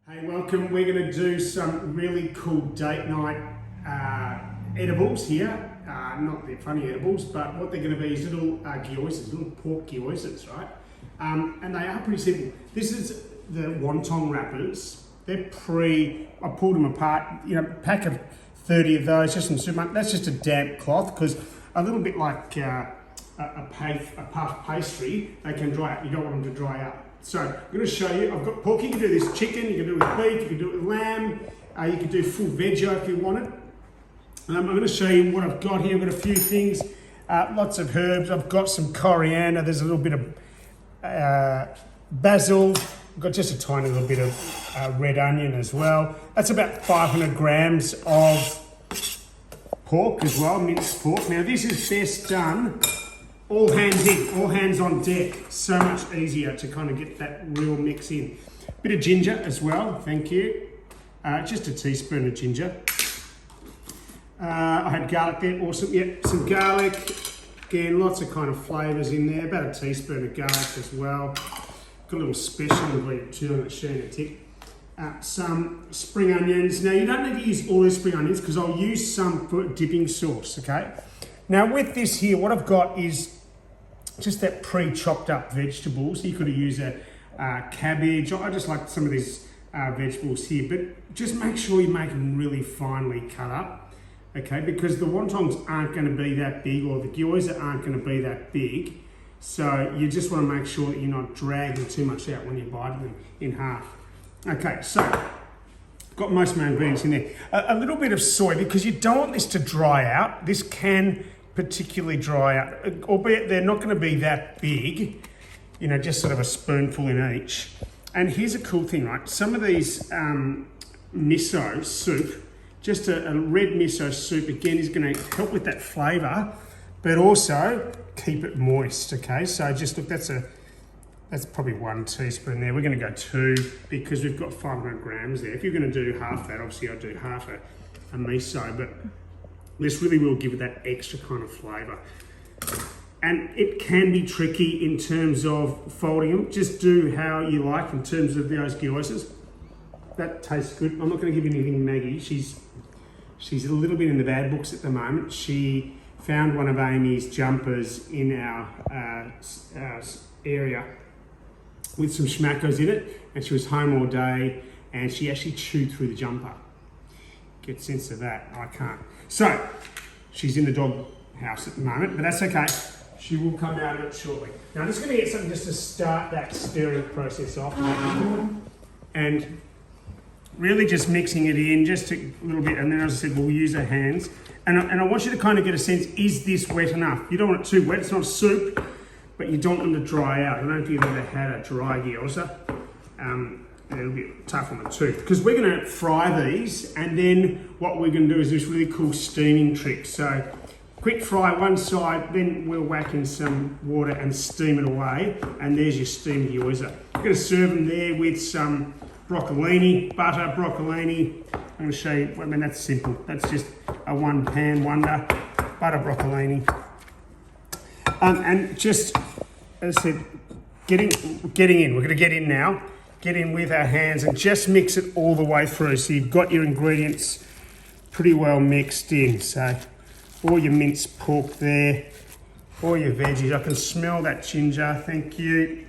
Hey, welcome. We're going to do some really cool date night edibles here. Not the funny edibles, but what they're going to be is little gyozas, little pork gyozas, right? And they are pretty simple. This is the wonton wrappers. They're I pulled them apart, pack of 30 of those, just from supermarket. That's just a damp cloth, because a little bit like a puff pastry, they can dry out. You don't want them to dry out. So I'm going to show you, I've got pork. You can do this chicken, you can do it with beef, you can do it with lamb, you can do full veggie if you want it. I'm going to show you what I've got here. I've got a few things, lots of herbs. I've got some coriander, there's a little bit of basil, I've got just a tiny little bit of red onion as well. That's about 500 grams of pork as well, minced pork. Now this is best done all hands in, all hands on deck. So much easier to kind of get that real mix in. Bit of ginger as well, thank you. Just a teaspoon of ginger. I had garlic there, awesome. Yep, some garlic. Again, lots of kind of flavours in there. About a teaspoon of garlic as well. Got a little special ingredient too on that sheen tick. Some spring onions. Now you don't need to use all these spring onions because I'll use some for dipping sauce, okay? Now with this here, what I've got is just that pre-chopped up vegetables. You could use a cabbage. I just like some of these vegetables here, but just make sure you make them really finely cut up, okay? Because the wontons aren't going to be that big, or the gyoza aren't going to be that big. So you just want to make sure that you're not dragging too much out when you bite them in half. Okay, so got most of my ingredients in there. A little bit of soy, because you don't want this to dry out. This can particularly dry out, albeit they're not going to be that big, just sort of a spoonful in each. And here's a cool thing, right? Some of these miso soup, just a red miso soup, again, is going to help with that flavour, but also keep it moist, okay? So just look, that's probably 1 teaspoon there. We're going to go 2 because we've got 500 grams there. If you're going to do half that, obviously I'll do half a miso, but this really will give it that extra kind of flavour. And it can be tricky in terms of folding them. Just do how you like in terms of those gyozas. That tastes good. I'm not going to give you anything Maggie. She's a little bit in the bad books at the moment. She found one of Amy's jumpers in our area with some schmackos in it, and she was home all day, and she actually chewed through the jumper. Get sense of that, I can't. So, she's in the dog house at the moment, but that's okay. She will come out of it shortly. Now I'm just going to get something just to start that stirring process off. And really just mixing it in just a little bit, and then as I said, we'll use our hands. And I want you to kind of get a sense, is this wet enough? You don't want it too wet, it's not soup, but you don't want them to dry out. I don't know if you've ever had a dry gyoza. It'll be tough on the tooth, because we're going to fry these, and then what we're going to do is this really cool steaming trick. So quick fry one side, then we'll whack in some water and steam it away, and there's your steamed gyoza. I'm going to serve them there with some broccolini, butter broccolini. I'm going to show you, I mean, that's simple. That's just a one pan wonder, butter broccolini. And just, as I said, getting in. We're going to get in now. Get in with our hands and just mix it all the way through. So you've got your ingredients pretty well mixed in. So all your minced pork there, all your veggies. I can smell that ginger, thank you,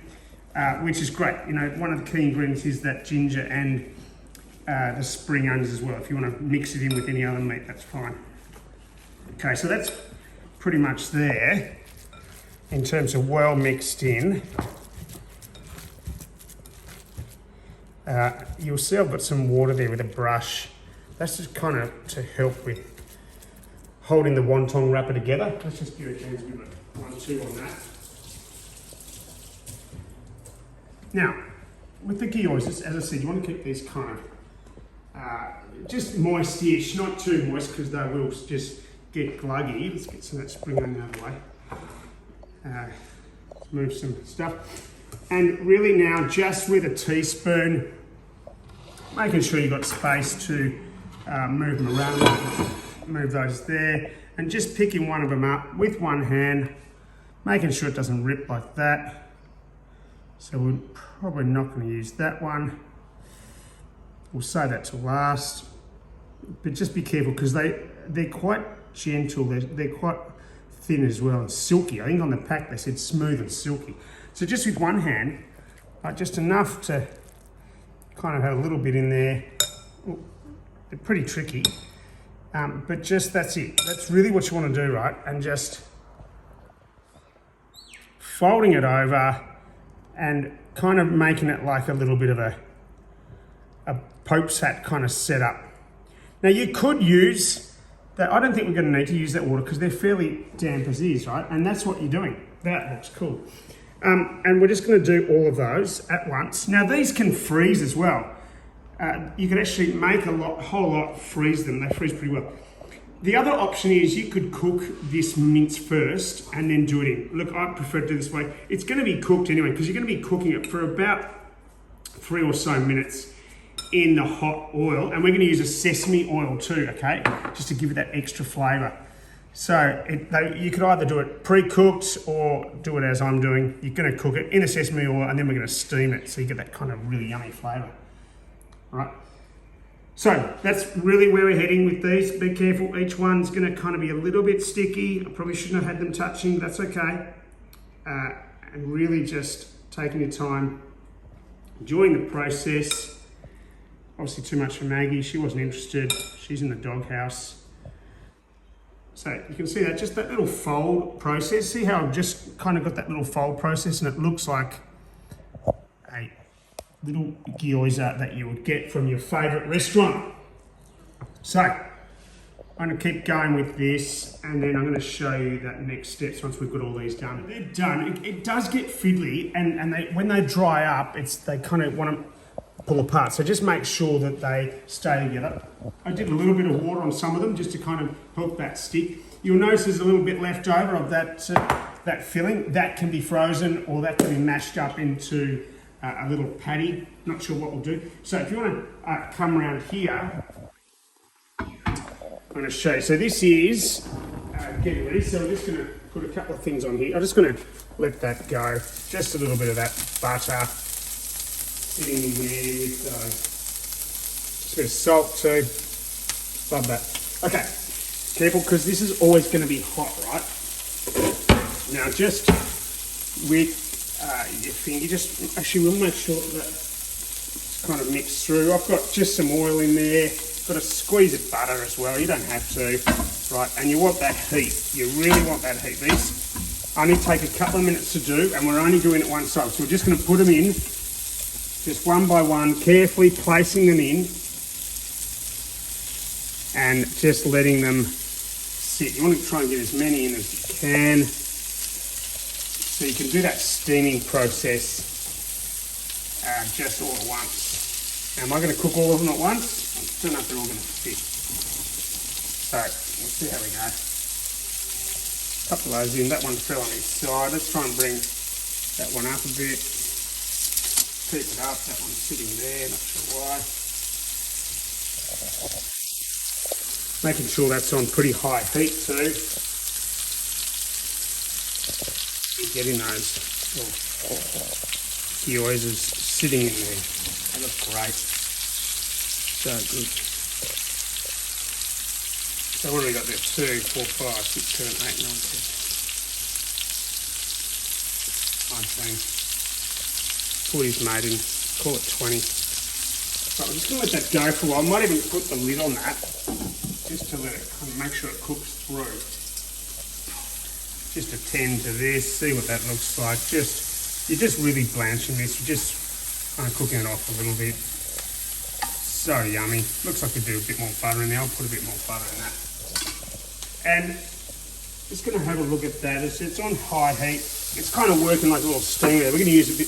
which is great. One of the key ingredients is that ginger and the spring onions as well. If you want to mix it in with any other meat, that's fine. Okay, so that's pretty much there in terms of well mixed in. You'll see I've got some water there with a brush. That's just kind of to help with holding the wonton wrapper together. Let's just give it hands with a 1-2 on that. Now, with the gyozas, as I said, you want to keep these kind of just moist-ish, not too moist because they will just get gluggy. Let's get some of that spring onion out of the way. Move some stuff. And really now, just with a teaspoon, making sure you've got space to move them around, move those there, and just picking one of them up with one hand, making sure it doesn't rip like that. So we're probably not going to use that one. We'll save that to last. But just be careful because they're quite gentle. They're quite thin as well and silky. I think on the pack they said smooth and silky. So just with one hand, just enough to kind of have a little bit in there. Ooh, they're pretty tricky, but just that's it. That's really what you want to do, right? And just folding it over and kind of making it like a little bit of a Pope's hat kind of setup. Now you could use that. I don't think we're going to need to use that water because they're fairly damp as is, right? And that's what you're doing. That looks cool. And we're just going to do all of those at once. Now these can freeze as well. You can actually make a whole lot, freeze them. They freeze pretty well. The other option is you could cook this mince first and then do it in. Look, I prefer to do this way. It's going to be cooked anyway because you're going to be cooking it for about 3 or so minutes in the hot oil, and we're going to use a sesame oil too, okay, just to give it that extra flavour. So you could either do it pre-cooked or do it as I'm doing. You're going to cook it in a sesame oil and then we're going to steam it so you get that kind of really yummy flavour. All right. So that's really where we're heading with these. Be careful, each one's going to kind of be a little bit sticky. I probably shouldn't have had them touching, that's okay. And really just taking your time, enjoying the process. Obviously too much for Maggie, she wasn't interested. She's in the doghouse. So you can see that, just that little fold process. See how I've just kind of got that little fold process and it looks like a little gyoza that you would get from your favourite restaurant. So I'm going to keep going with this and then I'm going to show you that next steps once we've got all these done. They're done. It does get fiddly and when they dry up, they kind of want to pull apart. So just make sure that they stay together. I did a little bit of water on some of them just to kind of help that stick. You'll notice there's a little bit left over of that filling. That can be frozen or that can be mashed up into a little patty. Not sure what we'll do. So if you want to come around here, I'm going to show you. So this is getting ready. So we're just going to put a couple of things on here. I'm just going to let that go. Just a little bit of that butter sitting in there with just a bit of salt too. Love that. Okay, careful because this is always going to be hot, right? Now just with your finger, just actually we'll make sure that it's kind of mixed through. I've got just some oil in there. Got a squeeze of butter as well. You don't have to, right? And you want that heat. You really want that heat. These only take a couple of minutes to do, and we're only doing it one side. So we're just going to put them in. Just one by one, carefully placing them in and just letting them sit. You want to try and get as many in as you can. So you can do that steaming process just all at once. Now, am I going to cook all of them at once? I don't know if they're all going to fit. So we'll see how we go. A couple of those in. That one fell on its side. Let's try and bring that one up a bit. Keep it up, that one's sitting there, not sure why. Making sure that's on pretty high heat too. You're getting those gyozas sitting in there. They look great. So good. So what have we got there? 2, 4, 5, 6, 7, 8, 9, 10. 19. 40's made in, call it 20. So I'm just going to let that go for a while. I might even put the lid on that, just to let it make sure it cooks through. Just attend to this, see what that looks like. You're just really blanching this. You're just kind of cooking it off a little bit. So yummy. Looks like we do a bit more butter in there. I'll put a bit more butter in that. And just going to have a look at that. It's on high heat. It's kind of working like a little steamer. We're going to use a bit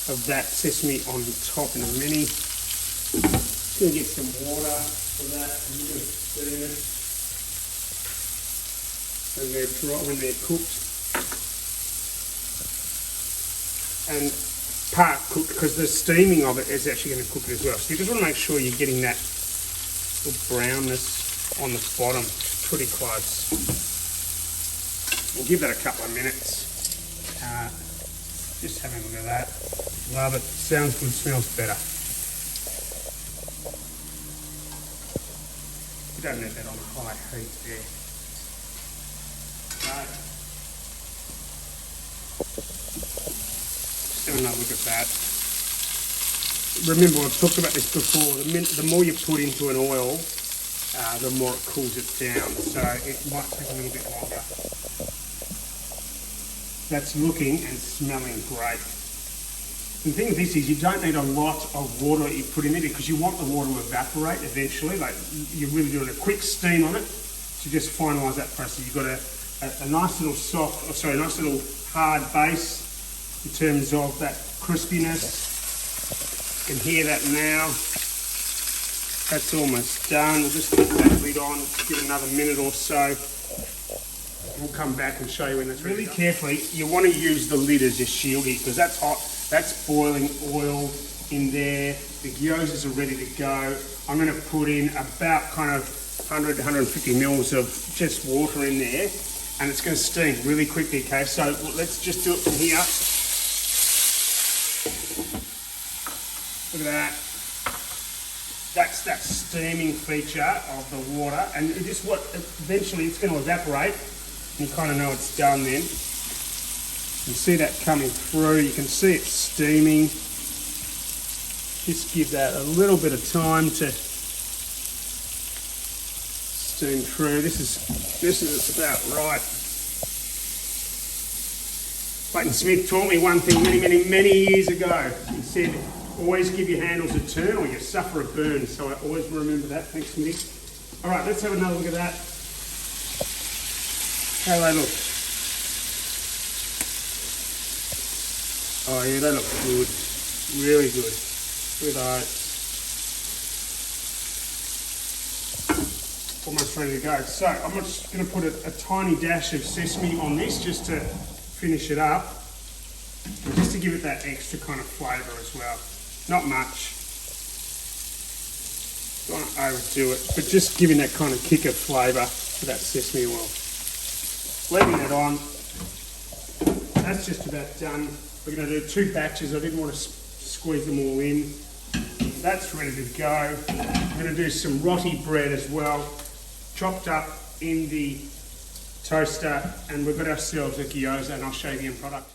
of that sesame on top in a minute. Just going to get some water for that. I'm going to steam it. And they're dry when they're cooked. And part cooked because the steaming of it is actually going to cook it as well. So you just want to make sure you're getting that little brownness on the bottom. It's pretty close. We'll give that a couple of minutes. Just having a look at that. Love it. Sounds good, smells better. don't need that on high heat there. Right. Just have another look at that. Remember, I've talked about this before, the more you put into an oil, the more it cools it down, so it might take a little bit longer. That's looking and smelling great. The thing with this is you don't need a lot of water that you put in it because you want the water to evaporate eventually. Like you're really doing a quick steam on it to just finalise that process. You've got a nice little nice little hard base in terms of that crispiness. You can hear that now. That's almost done. We'll just put that lid on, give it another minute or so. We'll come back and show you when that's ready. Really carefully, you want to use the lid as your shield here because that's hot. That's boiling oil in there. The gyozas are ready to go. I'm going to put in about kind of 100 to 150 mils of just water in there, and it's going to steam really quickly. Okay, so let's just do it from here. Look at that. That's that steaming feature of the water, and eventually it's going to evaporate. You kind of know it's done then. You can see that coming through. You can see it steaming. Just give that a little bit of time to steam through. This is about right. Clayton Smith taught me one thing many years ago. He said, always give your handles a turn or you suffer a burn. So I always remember that. Thanks, Smitty. All right, let's have another look at that. How do they look? Oh yeah, they look good. Really good. Look at those. Almost ready to go. So I'm just going to put a tiny dash of sesame on this just to finish it up. And just to give it that extra kind of flavour as well. Not much. Don't want to overdo it, but just giving that kind of kick of flavour to that sesame oil. Leaving it on. That's just about done. We're going to do 2 batches. I didn't want to squeeze them all in. That's ready to go. I'm going to do some roti bread as well, chopped up in the toaster, and we've got ourselves a gyoza, and I'll show you the end product.